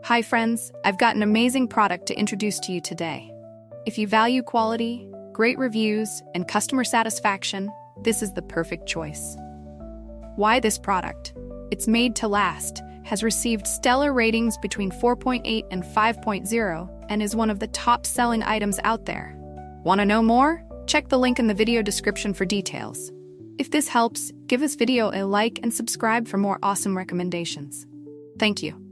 Hi friends, I've got an amazing product to introduce to you today. If you value quality, great reviews, and customer satisfaction, this is the perfect choice. Why this product? It's made to last, has received stellar ratings between 4.8 and 5.0, and is one of the top-selling items out there. Want to know more? Check the link in the video description for details. If this helps, give this video a like and subscribe for more awesome recommendations. Thank you.